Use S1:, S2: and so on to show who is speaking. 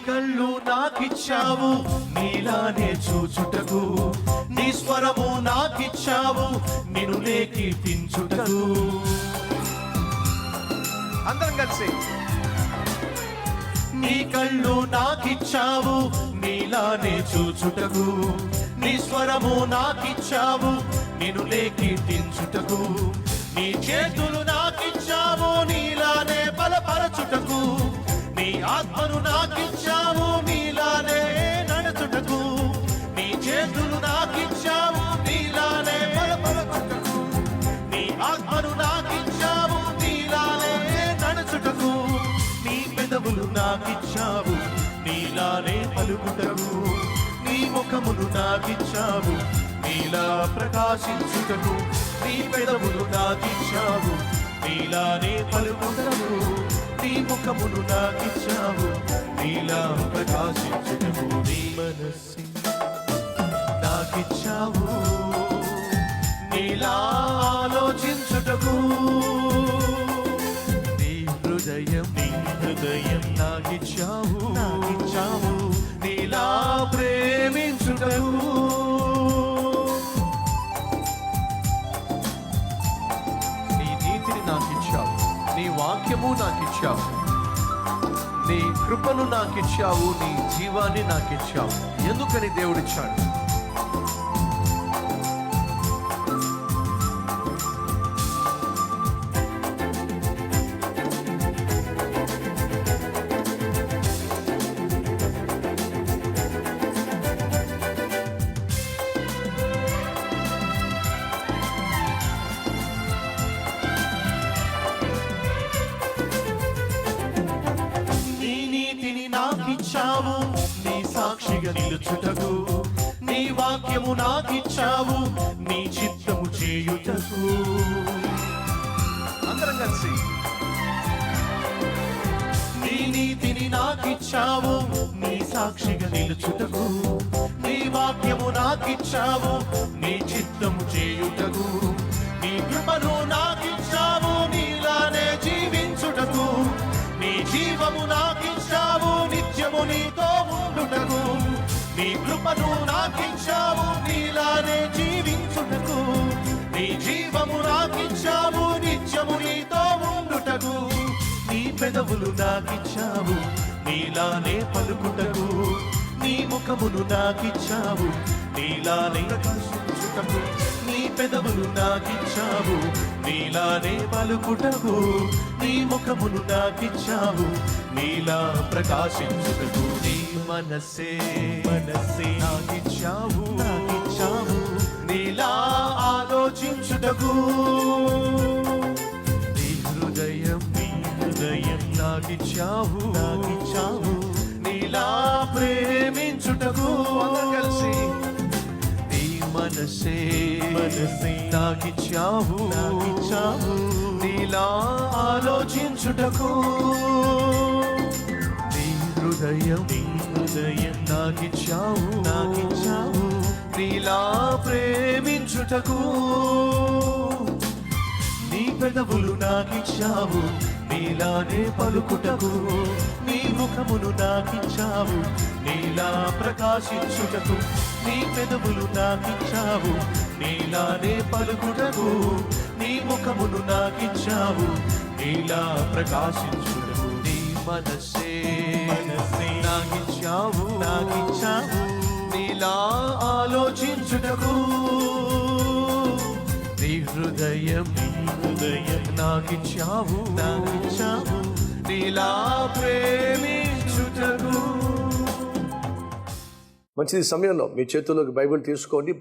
S1: కళ్ళు నాకిచ్చావు నీలానే చూచుటకు, నీ స్వరము నాకిచ్చావు నిన్ను కీర్తించుటకు. అందరం కలిసి. నీ కళ్ళు నాకిచ్చావు నీలానే చూచుటకు, నీ స్వరము నాకిచ్చావు నిన్ను కీర్తించుటకు. నీ చేతులు నాకిచ్చావు నీలానే బలపరచుటకు, నీ ఆత్మను నాకిచ్చావు నీలానే నడుచుటకు. నీ చేతులు నాకిచ్చావు నీలానే బలపరచుటకు, నీ ఆత్మను నాకిచ్చావు నీలానే నడుచుటకు. నీ పెదవులు నాకిచ్చావు నీలానే పలుకుటకు, నీ ముఖమును నాకిచ్చావు నీలా ప్రకాశించుటకు. నీ పెదవులు నాకిచ్చావు నీలానే పలుకుటకు, నీ ముఖమును నాకిచ్చావు నీలా ప్రకాశించుటకు. నీ మనస్సు నాకిచ్చావు నీలా ఆలోచించుటకు. నీ హృదయం నాకిచ్చావు నీలా ప్రేమించుటకు. నీ నీతిని నాకిచ్చావు, నీ వాక్యము నాకిచ్చావు, నీ కృపను నాకిచ్చావు, నీ జీవాన్ని నాకిచ్చావు. ఎందుకని దేవుడిచ్చాడు? నాకిచ్చావు నీ సాక్షిగా నిలుచుటకు, నీ వాక్యము నాకిచ్చావు నీ చిత్తము చేయుటకు. అందరం కలిసి. నీ నీతిని నాకిచ్చావు నీ సాక్షిగా నిలుచుటకు, నీ వాక్యము నాకిచ్చావు నీ చిత్తము చేయుటకు. నీ కృపను నాకిచ్చావు నీలానే జీవించుటకు, నీ జీవము నాకిచ్చావు నిత్యము నీతో ఉండుటకు. నీ కృపను నాకిచ్చావు నీలానే జీవించుటకు, నీ జీవము నాకిచ్చావు నిత్యము నీతో ఉండుటకు. నీ పెదవులు నాకిచ్చావు నీలానే పలుకుటకు, నీ ముఖమును నాకిచ్చావు నీలానే ప్రకాశించుటకు. నీ పెదవులు నాకిచ్చావు నీలానే పలుకుటకు, నీ ముఖమును నాకిచ్చావు నీలా ప్రకాశించుటకు. నీ మనసే నాకిచ్చావు నీలా ఆలోచించుటకు. నీ హృదయం నాకిచ్చావు నీలా ప్రేమించుటకు. కలిసి. నీ మనసే నాకిచ్చావు నీలా ఆలోచించుటకు. నీ హృదయం నాకిచ్చావు నీలా ప్రేమించుటకు. నీ పెదవులు నాకిచ్చావు నీలానే పలుకుటకు, నీ ముఖమును నాకిచ్చావు నీలా ప్రకాశించుటకు. నీ పెదవులు నాకిచ్చావు నీలానే పలుకుటకు, నీ ముఖమును నాకిచ్చావు నీలా ప్రకాశించుటకు. నీ మనసే నాకిచ్చావు నీలా ఆలోచించుటకు. నీ హృదయం నాకిచ్చావు నీలా ప్రేమించుటకు.
S2: మంచిది. సమయంలో మీ చేతుల్లోకి బైబిల్ తీసుకోండి.